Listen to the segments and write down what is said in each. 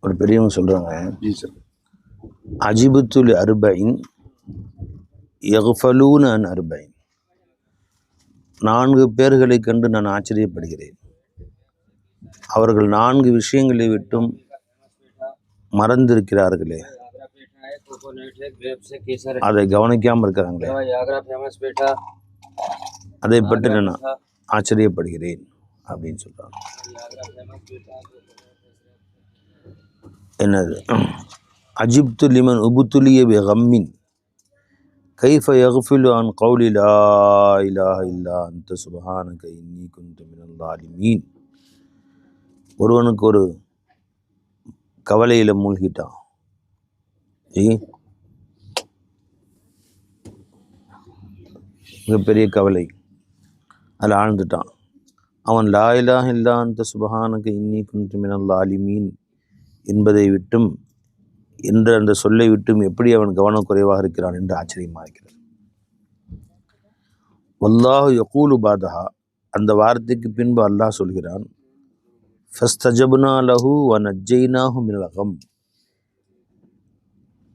ஒரு பெரியவங்க சொல்கிறாங்க, அஜிபுத்துல் அர்பைன் யஃபலூன அன் அர்பைன். 4 பேர்களை கண்டு நான் ஆச்சரியப்படுகிறேன். அவர்கள் 4 விஷயங்களை விட்டும் மறந்திருக்கிறார்களே, அதை கவனிக்காமல் இருக்கிறாங்களே, அதை பற்றி நான் ஆச்சரியப்படுகிறேன் அப்படின்னு சொல்றாங்க. என்னது? அஜிப்து லிமன் உபுத்துலிய பிகம்மின் கைஃப யக்ஃபிலு அன் கௌலி லா இலாஹ இல்லா அன்த சுப்ஹானக இன்னி குன்து மினல் ஸாலிமீன். ஒருவனுக்கு ஒரு கவலையில் மூழ்கிட்டான், மிகப்பெரிய கவலை, அதில் ஆழ்ந்துட்டான். அவன் லா இலாஹ இல்லா அன்த சுப்ஹானக இன்னி குன்து மினல் ஸாலிமீன் என்பதை விட்டும், என்ற அந்த சொல்லை விட்டும் எப்படி அவன் கவனக்குறைவாக இருக்கிறான் என்று ஆச்சரியமாக இருக்கிறது. வல்லாஹு யகூலு பாதஹா, அந்த வார்த்தைக்கு பின்பு அல்லாஹ் சொல்கிறான், ஃபஸ்தஜப்னா லஹு வ நஜ்ஜைனாஹு மினல் கம்.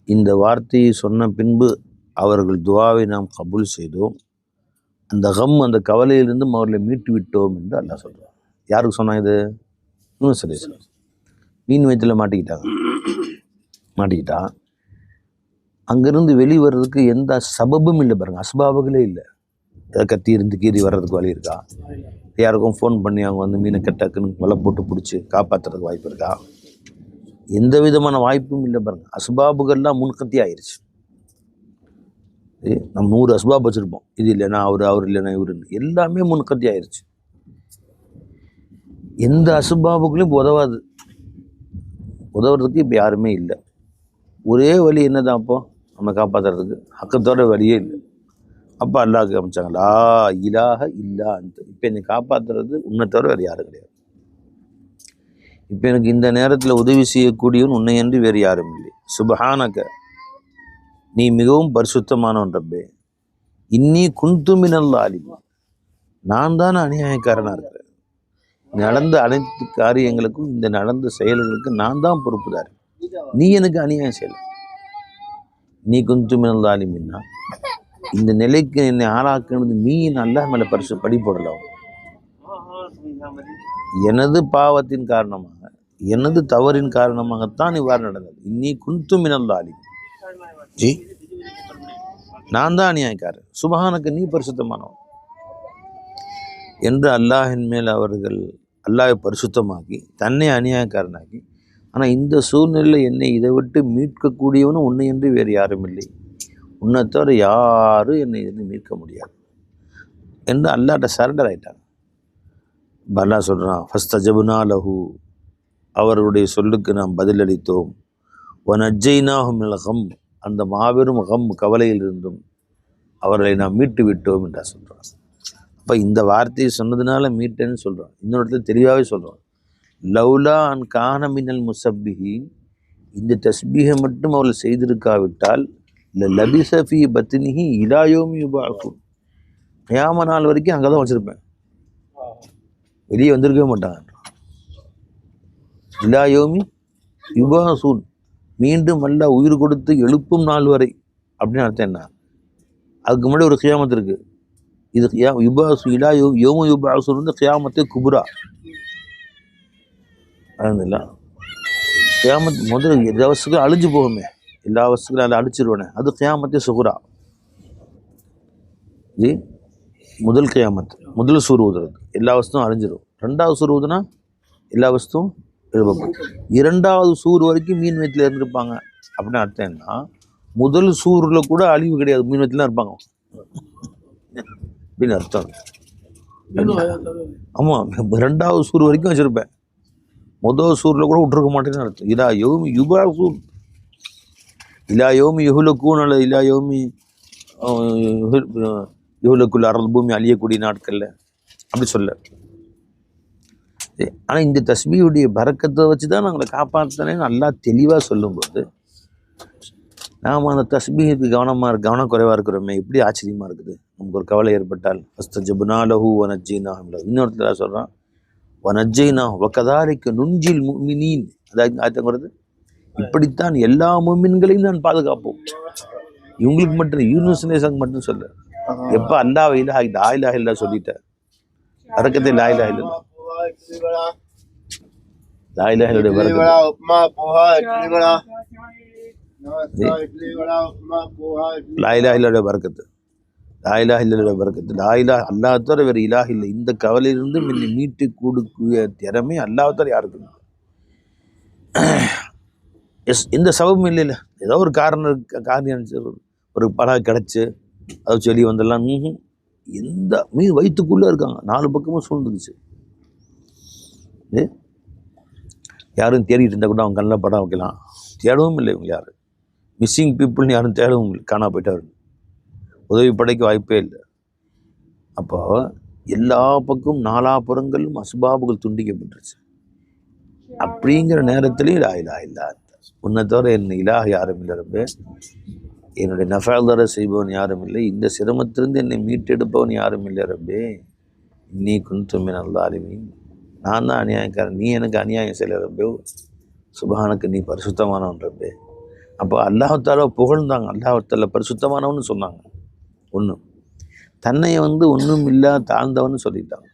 இந்த வார்த்தையை சொன்ன பின்பு அவர்கள் துவாவை நாம் கபூல் செய்தோம், அந்த கம், அந்த கவலையிலிருந்தும் அவர்களை மீட்டு விட்டோம் என்று அல்லாஹ் சொல்கிறான். யாருக்கு சொன்னான் இது? சரி, மீன் வயிற்றில் மாட்டிக்கிட்டா. அங்கேருந்து வெளிவரதுக்கு எந்த சபபும் இல்லை பாருங்க, அஸ்பாபுகளே இல்லை. ஏதாவது கத்தி இருந்து கீறி வர்றதுக்கு வழி இருக்கா? யாருக்கும் ஃபோன் பண்ணி அவங்க வந்து மீனை டக்குன்னு வலை போட்டு பிடிச்சி காப்பாற்றுறதுக்கு வாய்ப்பு இருக்கா? எந்த விதமான வாய்ப்பும் இல்லை பாருங்க. அஸ்பாபுகள்லாம் முன்கத்தி ஆயிடுச்சு. நம்ம 100 அஸ்பாப் வச்சுருப்போம், இது இல்லைன்னா அவர் இல்லைன்னா இவருன்னு, எல்லாமே முன்கத்தி ஆயிடுச்சு. எந்த அஸ்பாபுகளையும் உதவுறதுக்கு இப்போ யாருமே இல்லை. ஒரே வழி என்னதான் அப்போ நம்ம காப்பாற்றுறதுக்கு? ஹக்கத்தோட வழியே இல்லை. அப்போ அல்லாஹ்க்கு அமைச்சாங்க, லா இலாஹ இல்லா அன்த. இப்போ என்னை காப்பாற்றுறது உன்னை தவிர வேறு யாரும் கிடையாது. இப்போ எனக்கு இந்த நேரத்தில் உதவி செய்யக்கூடியவன் உன்னை என்று வேறு யாரும் இல்லை. சுப்ஹானக, நீ மிகவும் பரிசுத்தமானவன் ரப்பே. இன்னி குன்து மினல் ஸாலிமீன், நான் தான் அநியாயக்காரனாக இருக்கிறேன். நடந்த அனைத்து காரியங்களுக்கும், இந்த நடந்த செயல்களுக்கு நான் தான் பொறுப்புதாரி. நீ எனக்கு அநியாயம் செய்யலை. நீ குன்து மினல் ஸாலிமீன்னா, இந்த நிலைக்கு என்னை ஆளாக்குனது நீ அல்லாஹ் மேலே படி போடலாம். எனது பாவத்தின் காரணமாக, எனது தவறின் காரணமாகத்தான் இவ்வாறு நடந்தது. இன்னி குன்து மினல் ஸாலிமீன், நான் தான் அநியாயக்காரன். சுப்ஹானக, நீ பரிசுத்தமானவன் என்று அல்லாஹின் மேல் அவர்கள் அல்லாஹை பரிசுத்தமாக்கி தன்னை அநியாயக்காரனாக்கி, ஆனால் இந்த சூழ்நிலையில் என்னை இதை விட்டு மீட்கக்கூடியவனும் உன்னை என்று வேறு யாரும் இல்லை, உன்னை தவிர யாரும் என்னை இதில் மீட்க முடியாது என்று அல்லாஹ்ட்ட சரண்டர் ஆகிட்டாங்க. அல்லாஹ் சொல்கிறான், ஃபஸ்தஜப்னா லஹு, அவர்களுடைய சொல்லுக்கு நாம் பதிலளித்தோம், வ நஜ்ஜைனாஹு மினல் கம், அந்த மாபெரும் கம், கவலையில் இருந்தும் அவர்களை நாம் மீட்டு விட்டோம் என்றா சொல்கிறான். அப்போ இந்த வார்த்தையை சொன்னதுனால மீட்டேன்னு சொல்கிறான். இன்னொரு இடத்துல தெளிவாகவே சொல்கிறான், லவ்லா அன் கான மினல் முஸப்பிஹீன், இந்த தஸ்பீஹை மட்டும் அவர்கள் செய்திருக்காவிட்டால் லபிஸ ஃபீ பத்னிஹி இலா யௌமி யுபஅஸூன், கியாம நாள் வரைக்கும் அங்கே தான் வச்சுருப்பேன், வெளியே வந்திருக்கவே மாட்டாங்க. இலா யௌமி யுபஅஸூன், மீண்டும் அல்லாஹ் உயிர் கொடுத்து எழுப்பும் நாள் வரை அப்படின்னு அர்த்தம் என்ன? அதுக்கு முன்னாடி ஒரு கியாமத்து இருக்குது. இது யுபஅஸு இலா யௌமி யுபஅஸூன் வந்து கியாமத்தே குப்ரா. அதுங்களா, கியாமத் முதல்ல எல்லா வஸ்துக்களும் அழிஞ்சு போகுமே, எல்லா வஸ்துக்களும் அதில் அழிச்சிருவேனே, அது கியாமத்தே சுகுரா. ஜி, முதல் கியாமத், முதல் சூர் ஊதுறது, எல்லா வஸ்துவும் அழிஞ்சிடும். 2வது சூர் ஊதுனா எல்லா வஸ்துவும் எழுப்பப்படும். 2வது சூர் வரைக்கும் மீன் வயிற்றில் இருந்திருப்பாங்க அப்படின்னு அர்த்தம் என்ன? முதல் சூரில் கூட அழிவு கிடையாது, மீன் வயிற்றுல தான் இருப்பாங்க அப்படின்னு அர்த்தம். ஆமாம், 2வது சூர் வரைக்கும் வச்சுருப்பேன், முதல் சூரில் கூட விட்டுருக்க மாட்டேன்னு அர்த்தம். இலா யௌமி யுபஅஸூன், இலா யௌமி யுஹ்லகூன், அல்லது இலா யௌமி யுஹ்லகுல் அர்து, பூமி அழியக்கூடிய நாட்களில் அப்படி சொல்ல. ஆனால் இந்த தஸ்பீஹுடைய பரக்கத்தை வச்சு தான் நாங்களை காப்பாற்றினேன்னு அல்லாஹ் தெளிவாக சொல்லும்போது, நாம் அந்த தஸ்பீஹுக்கு கவனக்குறைவாக இருக்கிறோமே, எப்படி ஆச்சரியமாக இருக்குது. நமக்கு ஒரு கவலை ஏற்பட்டால் ஃபஸ்தஜப்னா லஹு வ நஜ்ஜைனாஹு மினல் கம், இன்னொருத்தர் சொல்கிறான், வ நஜ்ஜைனாஹு வ கதாலிக நுன்ஜில் முஃமினீன், அர்த்தம் வருது. இப்படித்தான் எல்லா முஃமின்களையும் நான் பாதுகாப்போம். இவங்களுக்கு மட்டும் யூனுஸ் மட்டும் சொல்ல. எப்ப அல்லாஹ் லா இலாஹ இல்லல்லாஹ் சொல்லிட்டார், பரக்கத்தை லா இலாஹ இல்லல்லாஹ், லா இலாஹ இல்லல்லாஹ் லா இலாஹ இல்லல்லாஹ் பரக்கத்து, லா இலாஹ இல்லல்லாஹ் பரக்கத்து, லா இலாஹ அல்லாஹ் தவிர வேறு இலாஹ இல்லை. இந்த கவலையிலிருந்து என்னை மீட்டு கொடுக்கிற திறமை அல்லாஹ் தவிர யாருக்கு இல்லை. எந்த சபமும் இல்லை. ஏதோ ஒரு காரணம் ஒரு பழம் கிடச்சி அதை சொல்லி வந்துடலாம். எந்த மீன் வயிற்றுக்குள்ளே இருக்காங்க, 4 பக்கமும் சூழ்ந்துக்குச்சு. யாரும் தேடிட்டு இருந்தால் கூட அவங்க கண்ணில் படம் வைக்கலாம். தேடவும் இல்லை இவங்க யாரும். மிஸ்ஸிங் பீப்புள்னு யாரும் தேடவும் இல்லை, காணா போயிட்டாரு. உதவி படைக்க வாய்ப்பே இல்லை. அப்போ எல்லா பக்கம் 4 புறங்களும் அஸ்பாபுகள் துண்டிக்கப்பட்டுருச்சு. அப்படிங்கிற நேரத்துலையும் லா இலாஹ இல்லல்லாஹ், உன்னை தவிர என் இலாஹ யாரும் இல்லை ரப்பே, என்னுடைய நஃபால் செய்பவன் யாரும் இல்லை, இந்த சிரமத்திலிருந்து என்னை மீட்டெடுப்பவன் யாரும் இல்லை ரப்பே, நீ குன்து மினல் ஸாலிமீன், நான் தான் அநியாயக்காரன், நீ எனக்கு அநியாயம் செய்யல ரப்பே, சுப்ஹானக நீ பரிசுத்தமானவன் ரப்பே. அப்போ அல்லாஹ் புகழ்ந்தாங்க, அல்லாஹ் பரிசுத்தமானவன்னு சொன்னாங்க. ஒன்று தன்னையை ஒன்றும் இல்லா தாழ்ந்தவன்னு சொல்லிட்டாங்க.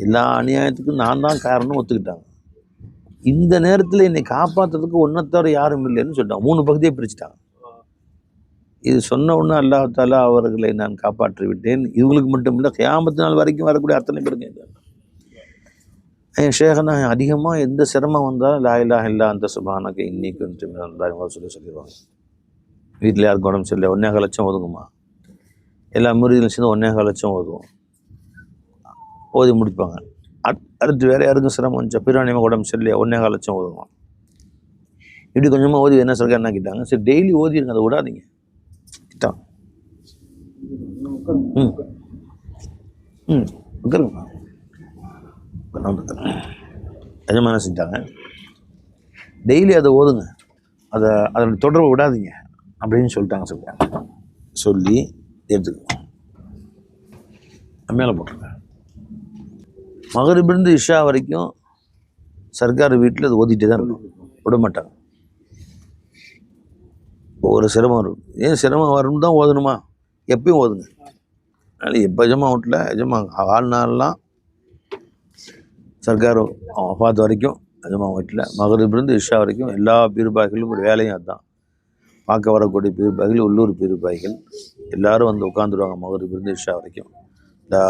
எல்லா அநியாயத்துக்கும் நான் தான் காரணம் ஒத்துக்கிட்டாங்க. இந்த நேரத்தில் என்னை காப்பாற்றுறதுக்கு ஒன்றத்தவர யாரும் இல்லைன்னு சொல்லிட்டாங்க. 3 பகுதியை பிரிச்சுட்டாங்க. இது சொன்ன உடனே அல்லாஹ் தஆலா அவர்களை நான் காப்பாற்றி விட்டேன். இவங்களுக்கு மட்டும் இல்லை, கியாமத் நாள் வரைக்கும் வரக்கூடிய அத்தனை பேருக்கு. என் ஷேகனா அதிகமாக எந்த சிரமம் வந்தாலும் லா இலாஹ இல்லல்லாஹ் அந்த சுப்ஹானக இன்னீ குன்து மினல் ஸாலிமீன் சொல்லிடுவாங்க. வீட்டில் யாருக்கு உடம்பு சரியில்லை, 1.25 லட்சம் ஒதுங்குமா, எல்லா முறிகளும் சேர்ந்து 1.25 லட்சம் ஓதுவோம், ஓதி முடிப்பாங்க. அடுத்து வேறு யாருக்கும் சிரமம் வந்துச்சா, பிராணியமாக உடம்பு சரியில்லையா, 1.25 லட்சம் ஓதுவோம். இப்படி கொஞ்சமாக ஓதி என்ன சொல்ல என்ன கேட்டாங்க, சரி டெய்லி ஓதிருங்க, அதை விடாதீங்க கிட்டான். உட்காருங்க. எஜமான செஞ்சாங்க, டெய்லி அதை ஓதுங்க, அதோட தொடர்பு விடாதீங்க அப்படின்னு சொல்லிட்டாங்க. சொல்லி எடுத்துக்கோ மேலே போட்டிருக்கேன். மகரிபிலிருந்து இஷா வரைக்கும் சர்க்கார் வீட்டில் அது ஓதிட்டே தான் இருக்கும், விட மாட்டாங்க. ஒவ்வொரு சிரமம் இருக்கும். ஏன் சிரமம் வரணும் தான் ஓதணுமா, எப்பயும் ஓதுங்க. அதனால் எப்போ எஜமா வீட்டில் எஜமா வாழ்நாள்லாம் சர்க்கார் வஃபாத் வரைக்கும் எஜமா வீட்டில் மகரிபிலிருந்து இஷா வரைக்கும் எல்லா பீர்பாய்களும் ஒரு வேலையும் அதுதான். பார்க்க வரக்கூடிய பீர்பாய்கள், உள்ளூர் பீர்பாய்கள் எல்லோரும் உட்காந்துருவாங்க மகரிபிலிருந்து இஷா வரைக்கும். லா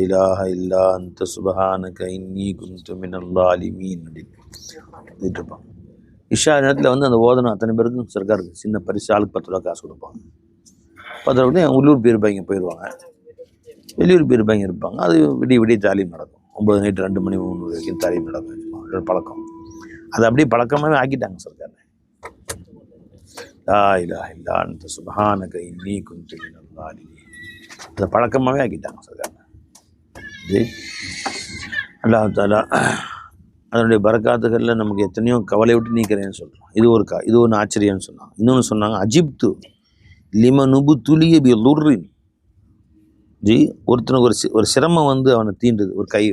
இலாஹ இல்லா அன்த சுப்ஹானக இன்னீ குன்து மினல் ஸாலிமீன் அப்படின்னு இருப்பாங்க. இஷா நேரத்தில் அந்த ஓதனம் அத்தனை பேருக்கும் சர்க்காருக்கு சின்ன பரிசு, ஆளுக்கு 10 ரூபா காசு கொடுப்பாங்க. 10 ரூபா உள்ளூர் பீர்பாய்ங்க போயிடுவாங்க, வெளியூர் பீர்பாய்ங்க இருப்பாங்க. அது விடிய தாலீம் நடக்கும். 9 நைட்டு 2 மணி 3 வரைக்கும் தாலீம் நடக்கும். பழக்கம் அது அப்படியே பழக்கமாகவே ஆக்கிட்டாங்க சர்க்கார். லா இலாஹ இல்லா அன்த சுப்ஹானக இன்னீ குன்து மினல் ஸாலிமீன் அதை பழக்கமாகவே ஆக்கிட்டாங்க சர்க்கார். அல்லாஹ் தஆலா அதனுடைய பரக்காத்துகளில் நமக்கு எத்தனையோ கவலை விட்டு நீக்கிறேன்னு சொல்கிறோம். இது ஒன்று ஆச்சரியம்னு சொன்னாங்க. இன்னொன்று சொன்னாங்க, அஜிப்து லிமனுபு துலிய பி லுர்ரின், ஒருத்தனுக்கு ஒரு சிரமம் அவனை தீண்டுது, ஒரு கை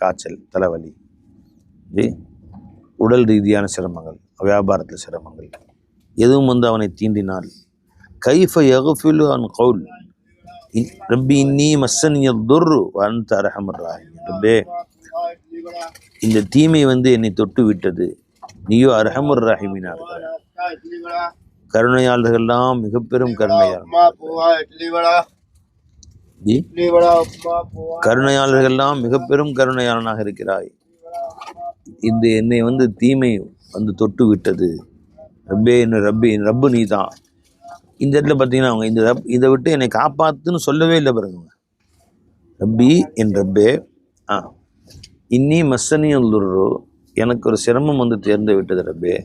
காய்ச்சல், தலைவலி, உடல் ரீதியான சிரமங்கள், வியாபாரத்தில் சிரமங்கள், எதுவும் அவனை தீண்டினால், கைஃப யக்ஃபிலு அன் கவுல் ரப்பி இன்னீ மஸ்ஸனிய துர்ரு வ அன்த அர்ஹமுர் ராஹிமீன், ரப்பே இந்த தீமை என்னை தொட்டு விட்டது, நீயோ அர்ஹமுர் ராஹிமீனா இருக்கிறாய், கருணையாளர்கள்லாம் மிக பெரும் கருணையாளர்கள்லாம் மிக பெரும் கருணையாளனாக இருக்கிறாய். இந்த என்னை தீமை தொட்டு விட்டது, ரப்பே என் ரப்பு நீ தான். இந்த இடத்துல பார்த்தீங்கன்னா அவங்க இதை விட்டு என்னை காப்பாத்துன்னு சொல்லவே இல்லை பாருங்க. ரப்பி என் ரப்பே, இன்னி மஸ்ஸனியுல்லுர்ரு எனக்கு ஒரு சிரமம் தேர்ந்து விட்டது ரப்பே,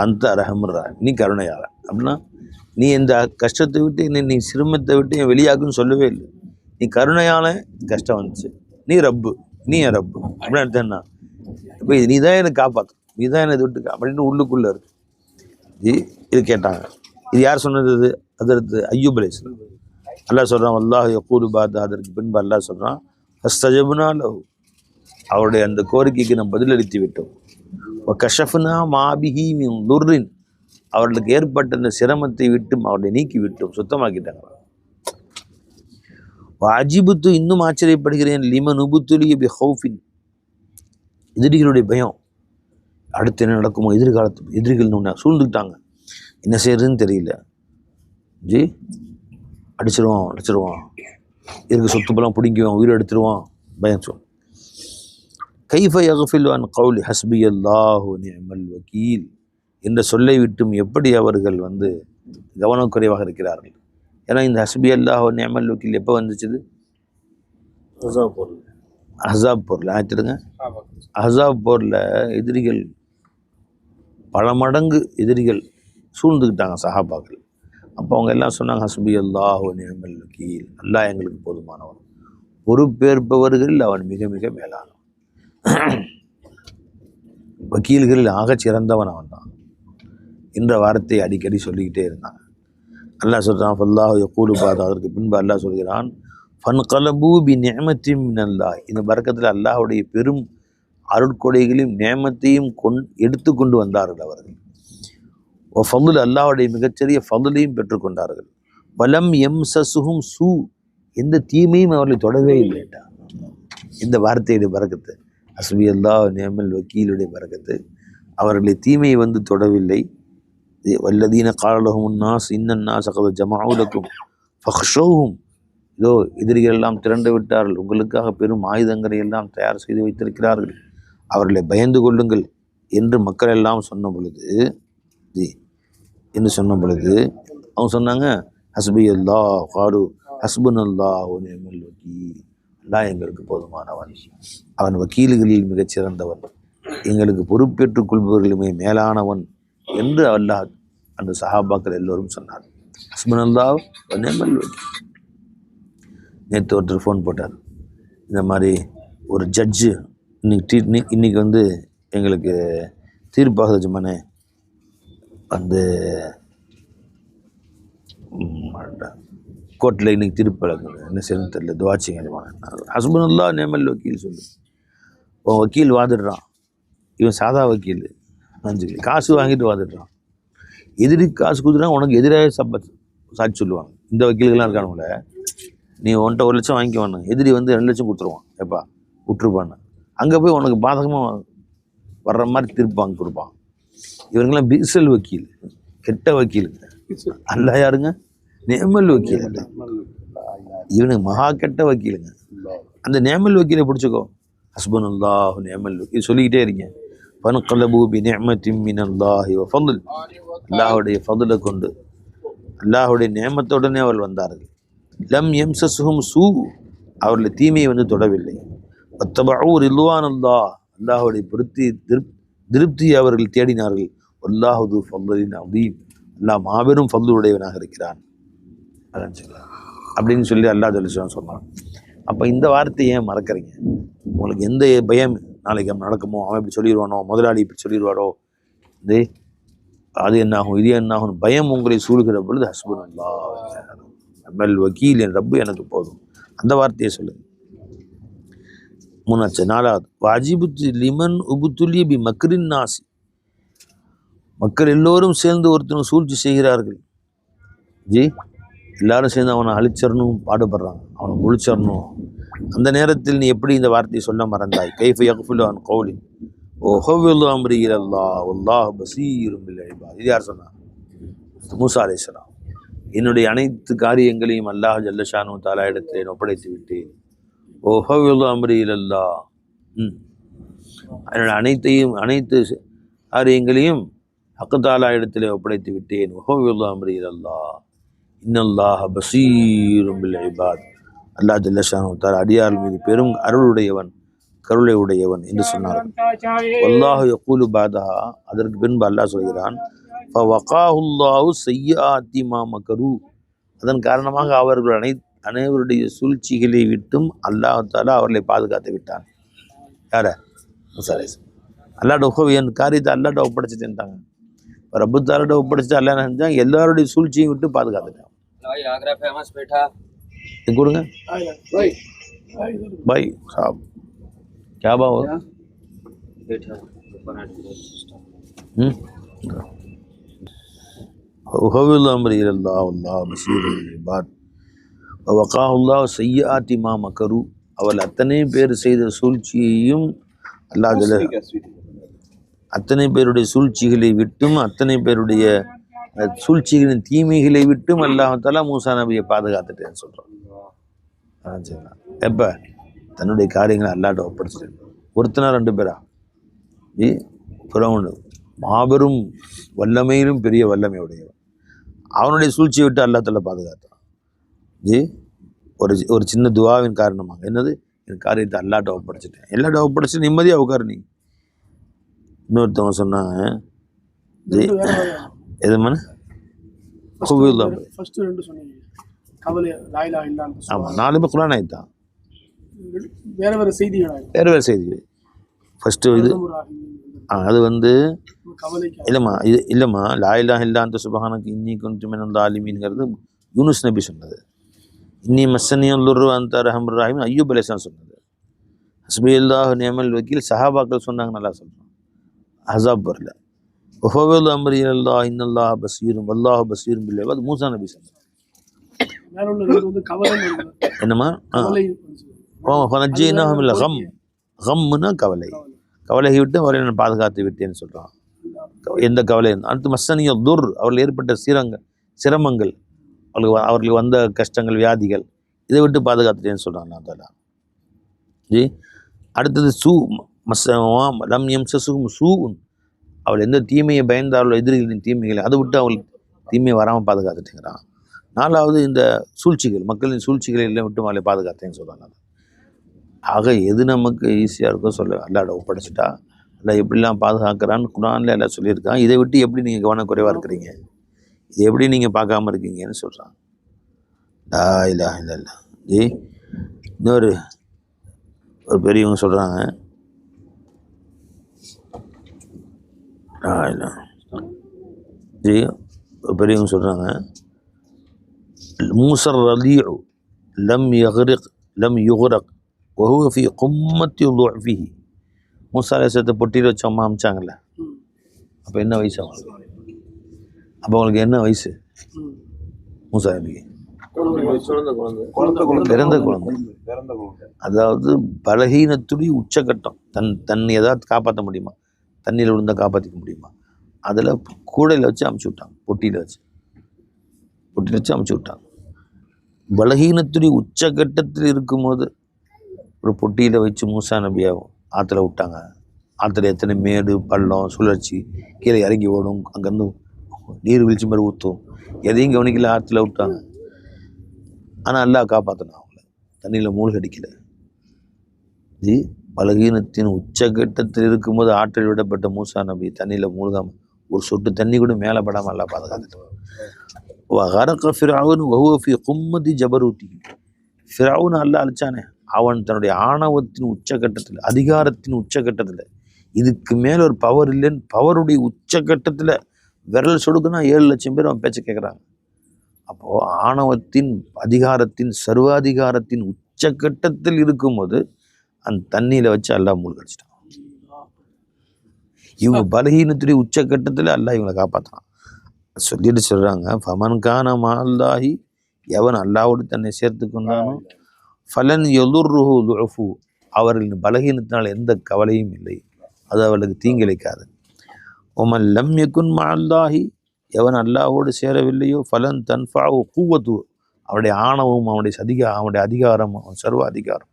அந்த அர்ஹமுர் ராஹிமீன் நீ கருணையாளன். அப்படின்னா நீ இந்த கஷ்டத்தை விட்டு நீ சிரமத்தை விட்டு என் வெளியாகுன்னு சொல்லவே இல்லை. நீ கருணையாளன், கஷ்டம் வந்துச்சு, நீ ரப்பு, நீ என் ரப்பு அப்படின்னு எடுத்தேன்னா, இப்போ நீ தான் எனக்கு காப்பாற்று, நீ தான் என்னை விட்டு அப்படின்னு உள்ளுக்குள்ளே இருக்கு. இது கேட்டாங்க. இது யார் சொன்னது? இது அதற்கு அய்யூப் அலைஹிஸ்ஸலாம். அல்லாஹ் சொல்கிறான், அல்லாஹ் யக்கூலு பாத், அதற்கு பின்பு அல்லாஹ் சொல்கிறான், ஃபஸ்தஜப்னா லஹு அவருடைய அந்த கோரிக்கைக்கு நாம் பதிலளித்து விட்டோம். கஷஃப்னா மாபிஹி மின் துர்ரின், அவர்களுக்கு ஏற்பட்ட இந்த சிரமத்தை விட்டும் அவர்களை நீக்கி விட்டும் சுத்தமாக்கிட்டாங்க. அஜிபுத்து, இன்னும் ஆச்சரியப்படுகிறேன், லிமன் உபுத்துலிய பி ஹவுஃபின், எதிரிகளுடைய பயம், அடுத்து என்ன நடக்குமோ, எதிரிகள் சூழ்ந்துக்கிட்டாங்க, என்ன செய்யறதுன்னு தெரியல, ஜி அடிச்சிருவான், இருக்கு சொத்துப்பெல்லாம் பிடிங்குவான், உயிரை எடுத்துருவான், பயம் சொல். கைஃப யக்ஃபிலு அன் கௌலி ஹஸ்பி அல்லாஹு நிஅமல் வக்கீல் என்ற சொல்லை விட்டும் எப்படி அவர்கள் கவனக்குறைவாக இருக்கிறார்கள். ஏன்னா இந்த ஹஸ்பி அல்லாஹு நிஅமல் வக்கீல் எப்போ வந்துச்சுது? அஹ்ஸாப் போரில் ஆச்சுடுங்க. அஹ்ஸாப் போரில் எதிரிகள் பல மடங்கு எதிரிகள் சூழ்ந்துக்கிட்டாங்க சஹாபாக்கள். அப்போ அவங்க எல்லாம் சொன்னாங்க, ஹஸ்பி அல்லாஹு நிஅமல் வக்கீல், அல்லாஹ் எங்களுக்கு போதுமானவன், பொறுப்பேற்பவர்களில் அவன் மிக மிக மேலானவன், வக்கீல்களில் ஆகச் சிறந்தவன் அவன் தான் என்ற வார்த்தையை அடிக்கடி சொல்லிக்கிட்டே இருந்தாங்க. அல்லாஹ் சொல்கிறான், ஃபல்லாஹு யகூலு பாத், அதற்கு பின்பு அல்லாஹ் சொல்கிறான், ஃபன்கலபூ பி நிஅமத்தின் மினல்லாஹ், இந்த பரக்கத்தில் அல்லாஹுடைய பெரும் அருட்கொடைகளையும் நியமத்தையும் எடுத்து கொண்டு வந்தார்கள் அவர்கள். ஃபதுல், அல்லாஹுடைய மிகச்சிறிய ஃபதுலையும் பெற்றுக்கொண்டார்கள். வலம் யம்சஸுஹும் சூ, எந்த தீமையும் அவர்களை தொடவே இல்லைட்டா. இந்த வார்த்தையுடைய பரக்கத்து, ஹஸ்பி அல்லாஹ் நிஅமல் வக்கீலுடைய பரக்கத்து, அவர்களை தீமை தொடவில்லை. வல்லதீன கால லஹுமுன் நாஸ் இன்னன் நாஸ கத் ஜமஉ லக்கும் ஃபக்ஷௌஹும், இதோ எதிரிகள் எல்லாம் திரண்டு விட்டார்கள், உங்களுக்காக பெரும் ஆயுதங்களை எல்லாம் தயார் செய்து வைத்திருக்கிறார்கள், அவர்களை பயந்து கொள்ளுங்கள் என்று மக்கள் எல்லாம் சொன்ன பொழுது அவங்க சொன்னாங்க, ஹஸ்பி அல்லாஹ் காலு ஹஸ்புன் அல்லாஹு நிஅமல் வக்கீல், அல்லாஹ் எங்களுக்கு போதுமானவன், அவன் வக்கீல்களில் மிகச்சிறந்தவன், எங்களுக்கு பொறுப்பேற்றுக் கொள்பவர்களுமே மேலானவன் என்று அல்லாஹ் அந்த சஹாபாக்கள் எல்லோரும் சொன்னார். ஹஸ்புன் அல்லாஹ் நிஅமல் வக்கீல். நேற்று ஒருத்தர் ஃபோன் போட்டார், இந்த மாதிரி ஒரு ஜட்ஜு இன்னைக்கு எங்களுக்கு தீர்ப்பாக ஜமானே கோர்ட்டில் இன்னைக்கு தீர்ப்பு வழங்குது, என்ன செய்யணும்னு தெரியல, துவாச்சிங்க ஜமானே. ஹஸ்புன் அல்லாஹ் நிஅமல் வக்கீல் சொல்லு. உன் வக்கீல் வாதிடுறான், இவன் சாதா வக்கீல், காசு வாங்கிட்டு வாதிடுறான், எதிரி காசு கொடுத்துறான், உனக்கு எதிராக சாட்சி சொல்லுவாங்க. இந்த வக்கீல்கள்லாம் இருக்கானுங்கள, நீ உன்ட்ட 1 லட்சம் வாங்கிக்குவானு, எதிரி 2 லட்சம் கொடுத்துருவான், எப்பா விட்டுருப்பான்னு, அங்கே போய் உனக்கு பாதகமாக வர்ற மாதிரி தீர்ப்பு வாங்கி கொடுப்பான். இவங்கெல்லாம் பிசல் வக்கீல், கெட்ட வக்கீலுங்க. அல்லாஹ் யாருங்க? நிஅமல் வக்கீல். இவனுக்கு மகா கெட்ட வக்கீலுங்க. அந்த நிஅமல் வக்கீலை பிடிச்சிக்கோ, ஹஸ்புன் அல்லாஹ் நிஅமல் வக்கீல் சொல்லிக்கிட்டே இருக்கீங்க. ஃபன்கலபூ பி நிஅமத்தின் மினல்லாஹி வ ஃபضல், அல்லாஹ்வுடைய ஃபضலை கொண்டு, அல்லாஹ்வுடைய நியமத்துடனே அவர்கள் வந்தார்கள். லம் யம்சஸுஹும் சூ, அவர்களை தீமையை தொடவில்லை. வத்தபஉ ரில்வான் அல்லாஹ், அல்லாஹ்வுடைய திருப்தியை அவர்கள் தேடினார்கள். வல்லாஹு து ஃபضலின் அதீம், அல்லாஹ் மாபெரும் ஃபضலுடையவனாக இருக்கிறான் அப்படின்னு சொல்லி அல்லாஹ் ஜல்லுஷான் சொன்னான். அப்போ இந்த வார்த்தையை ஏன் மறக்கிறீங்க? உங்களுக்கு எந்த பயம் நாளைக்கு நடக்குமோ, அவன் இப்படி சொல்லிடுவானோ, முதலாளி இப்படி சொல்லிடுவாரோ, அது என்னாகும், இது என்னாகும், பயம் உங்களை சூழ்கிற பொழுது ஹஸ்புன் அல்லாஹ் நிஅமல் வக்கீல், என் ரப்பு எனக்கு போதும், அந்த வார்த்தையை சொல்லுங்க. 3. 4வது, வாஜிபுத்து லிமன் உபுத்துலிய பி மக்ரின் நாசி, மக்கள் எல்லோரும் சேர்ந்து ஒருத்தனும் சூழ்ச்சி செய்கிறார்கள். எல்லாரும் சேர்ந்து அவனை அழிச்சிடணும் பாடுபடுறாங்க, அவனை ஒழிச்சிடணும். அந்த நேரத்தில் நீ எப்படி இந்த வார்த்தையை சொல்ல மறந்தாய்? கைஃப யக்ஃபிலு அன் கௌலி வஹவ்விது அம்ரி இலல்லாஹ் வல்லாஹு பஸீரும் பில் இபாத். இது யார் சொன்னா? மூசா அலைஹிஸ்ஸலாம். என்னுடைய அனைத்து காரியங்களையும் அல்லாஹ் ஜல்லஷானு தஆலா இடத்திலே ஒப்படைத்து விட்டேன். வஹவ்விது அம்ரி இலல்லாஹ், என்னுடைய அனைத்து காரியங்களையும் ஹக் தஆலா இடத்திலே ஒப்படைத்து விட்டேன். வஹவ்விது அம்ரி இலல்லாஹ் இன்னல்லாஹ பஸீரும் பில் இபாத். அல்லாஹ் ஜல்லஷானு தஆலா அடியார்கள் மீது பெரும் அருளுடையவன், கருளை உடையவன் என்று சொன்னார்கள். வல்லாஹு யகூலு பாதஹா, அதற்கு பின்பு அல்லாஹ் சொல்கிறான், ஃபவகாஹுல்லாஹு ஸய்யிஆத்தி மா மக்கரு, அதன் காரணமாக அவர்கள் அனைவருடைய சூழ்ச்சிகளை விட்டும் அல்லாஹ் தஆலா அவர்களை பாதுகாத்து விட்டான். யார? மூசா அலைஹிஸ்ஸலாம். அல்லாஹ்ட என் காரியத்தை அல்லாஹ்ட ஒப்படைச்சிட்டேன்ட்டாங்க. ரப்பு தஆலாட்ட ஒப்படைச்சிட்டு அல்லாஹ் என்ன செஞ்சான்? எல்லாருடைய சூழ்ச்சியும் விட்டு பாதுகாத்துட்டான். கொடுங்க பாய் சாப், क्या बात हो? அவள் அத்தனை பேர் செய்த சூழ்ச்சியையும் அல்லாஹ் அத்தனை பேருடைய சூழ்ச்சிகளை விட்டும் அத்தனை பேருடைய சூழ்ச்சிகளின் தீமைகளை விட்டும் அல்லாஹ் மூசா நபியை பாதுகாத்துட்டேன்னு சொல்றான். எப்ப தன்னுடைய காரியங்களை அல்லாட்ட ஒப்படைச்சிட்டேன். ஒருத்தனா 2 பேரா? ஃபிரௌன் மாபெரும் வல்லமையிலும் பெரிய வல்லமை உடையவன். அவனுடைய சூழ்ச்சியை விட்டு அல்லாஹ் பாதுகாத்தான். ஒரு சின்ன துவாவின் காரணமாக என்னது, என் காரியத்தை அல்லாட்ட ஒப்படைச்சிட்டேன். எல்லாட்ட ஒப்படைச்சு நிம்மதியாக உட்காரு. நீ இன்னொருத்தவங்க சொன்னாங்க எதுமான ஆமாம் 4 பேர் குரான் ஆயிட்டான். வேறு செய்திகள் ஃபஸ்ட்டு இது அது வந்து இல்லைம்மா லா இலாஹ இல்லா அன்த சுப்ஹானக இன்னி குன்து மினல் ஸாலிமீன்ங்கிறது யூனுஸ் நபி சொன்னது. இன்னி மஸ்ஸனியல் துர்ரு வஅன்த அர்ஹமுர் ராஹிமீன் அய்யூப் அலைஹிஸ்ஸலாம் சொன்னது. ஹஸ்பியல்லாஹு நிஅமல் வக்கீல் சஹாபாக்கள் சொன்னாங்க. நல்லா சொல்கிறோம். அஹ்ஸாப் வரல. வஃபவ்விது அம்ரி இலல்லாஹ் இன்னல்லாஹ பஸீரும் வல்லாஹு பஸீரும் பில் இபாத் மூசா நபி சொன்னாங்க. என்னம்மா ஃபனஜ்ஜைனாஹு மினல் கம். கம்னா கவலை. கவலையை விட்டு அவரை நான் பாதுகாத்து விட்டேன்னு சொல்கிறான். எந்த கவலை அடுத்து மஸ்ஸனிய துர் அவர்கள் ஏற்பட்ட சிரமங்கள் அவர்களுக்கு வந்த கஷ்டங்கள் வியாதிகள் இதை விட்டு பாதுகாத்துட்டேன்னு சொல்கிறான். அல்லா ஜி அடுத்தது லம் யம்சஸுஹும் சூஉன் அவள் எந்த தீமையை பயந்தார்களோ எதிரிகளின் தீமைகளை அதை விட்டு அவள் தீமையை வராமல் பாதுகாத்துட்டேங்கிறான். 4வது இந்த சூழ்ச்சிகள் மக்களின் சூழ்ச்சிகளை எல்லாம் விட்டு அவளை பாதுகாத்தேன்னு சொல்கிறாங்க. ஆக எது நமக்கு ஈஸியாக இருக்கோ சொல்ல அல்லாட ஒப்படைச்சிட்டா அல்ல எப்படிலாம் பாதுகாக்கிறான்னு குரான்ல எல்லாம் சொல்லியிருக்கான். இதை விட்டு எப்படி நீங்கள் கவனக்குறைவாக இருக்கிறீங்க, இதை எப்படி நீங்கள் பார்க்காம இருக்கீங்கன்னு சொல்கிறான். லா இலாஹ இல்லல்லாஹ். ஜி இன்னொரு பெரியவங்க சொல்கிறாங்க ஜி பெரியவங்க சொல்கிறாங்க மூசர் ரலீஉ லம் யுக்ரக் வஹுவ ஃபீ கும்மத்தி ضعفه. மூசா அலைஹிஸ்ஸலாத்தை பொட்டியில் வச்சு அம்மா அமிச்சாங்கல்ல, அப்போ என்ன வயசு அவங்களுக்கு? அப்போ அவங்களுக்கு என்ன வயசு? மூசா நபிக்கு பிறந்த குழந்தை. அதாவது பலகீனத்துடைய உச்சகட்டம். தன்னை ஏதாவது காப்பாற்ற முடியுமா? தண்ணியில் விழுந்தா காப்பாற்றிக்க முடியுமா? அதில் கூடையில் வச்சு அமுச்சு விட்டாங்க. பொட்டியில் வச்சு அமுச்சு விட்டாங்க. பலகீனத்துடைய உச்சகட்டத்தில் இருக்கும்போது ஒரு பொட்டியில் வச்சு மூசா நபியாவும் ஆற்றுல விட்டாங்க. ஆற்றுல எத்தனை மேடு பள்ளம் சுழற்சி கீழே இறங்கி ஓடும், அங்கேருந்து நீர் வீழ்ச்சி மாதிரி ஊற்றும், எதையும் கவனிக்கல ஆற்றுல விட்டாங்க. ஆனால் அல்லாஹ் காப்பாற்றினான் அவங்கள, தண்ணியில் மூழ்கடிக்கலை. ஜி பலகீனத்தின் உச்சகட்டத்தில் இருக்கும்போது ஆற்றில் விடப்பட்ட மூசா நபி தண்ணியில் மூழ்காமல் ஒரு சொட்டு தண்ணி கூட மேலே படாமல் அல்லாஹ் பாதுகாத்துட்டு வரக்க ஃபிரௌன் வஹுவ ஃபீ கும்மதி ஜபரூத்தி. ஃபிரௌன் அல்லாஹ் அழிச்சானே, அவன் தன்னுடைய ஆணவத்தின் உச்சகட்டத்தில் அதிகாரத்தின் உச்சகட்டத்தில் இதுக்கு மேலே ஒரு பவர் இல்லைன்னு பவருடைய உச்சகட்டத்தில் விரல் சொடுக்குன்னா 7 லட்சம் பேர் அவன் பேச்சை கேட்குறாங்க. அப்போது ஆணவத்தின் அதிகாரத்தின் சர்வாதிகாரத்தின் உச்சகட்டத்தில் இருக்கும்போது அந்த தண்ணியில் வச்சு அல்லாஹ் மூழ்கடிச்சிட்டான். இவங்க பலகீனத்துடைய உச்சகட்டத்தில் அல்லாஹ் இவங்களை காப்பாற்றான். சொல்லிட்டு சொல்கிறாங்க ஃபமன்கான மால்லாஹி எவன் அல்லாவோடு தன்னை சேர்த்து கொண்டானோ ஃபலன் யதுர்ருஹு துஃபு அவர்களின் பலகீனத்தினால் எந்த கவலையும் இல்லை, அது அவர்களுக்கு தீங்கிழைக்காது. ஒமன் லம் யகுன் மஅல்லாஹி எவன் அல்லாஹோடு சேரவில்லையோ ஃபலன் தன்ஃபஅஹு குவத்து அவனுடைய ஆணவம் அவனுடைய அதிகாரம் அவன் சர்வ அதிகாரம்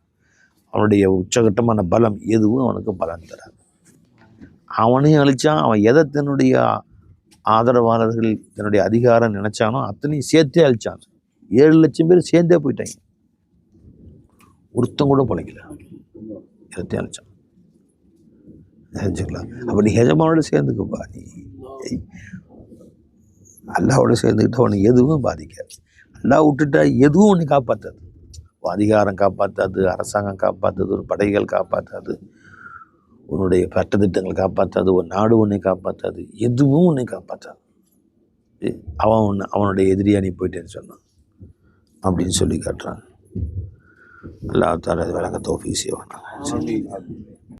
அவனுடைய உச்சகட்டமான பலம் எதுவும் அவனுக்கு பலன் தராது. அவனையும் அழிச்சான். அவன் எதை தன்னுடைய ஆதரவாளர்கள் தன்னுடைய அதிகாரம் நினைச்சானோ அத்தனையும் சேர்த்தே அழிச்சான். 7 லட்சம் பேர் சேர்ந்தே போயிட்டாங்க. ஒருத்தம் கூட பிழைக்கல, எல்லாத்தையும் அழிச்சான். நினைச்சுக்கலாம். அப்போ நீ ஹெஜமானோட சேர்ந்துக்கப்பா. நீ அல்லாவோட சேர்ந்துக்கிட்ட உனக்கு எதுவும் பாதிக்காது. அல்லா விட்டுட்டா எதுவும் உன்னை காப்பாற்றாது. அதிகாரம் காப்பாற்றாது, அரசாங்கம் காப்பாற்றாது, ஒரு படைகள் காப்பாற்றாது, உன்னுடைய சட்டத்திட்டங்கள் காப்பாற்றாது, ஒரு நாடு உன்னை காப்பாற்றாது, எதுவும் உன்னை காப்பாற்றாது. அவனுடைய எதிரியா நீ போயிட்டேன்னு சொன்னான் அப்படின்னு சொல்லி காட்டுறான். அல்லாஹ் தஆலா விளக்க தௌஃபீக் செய்வானாக.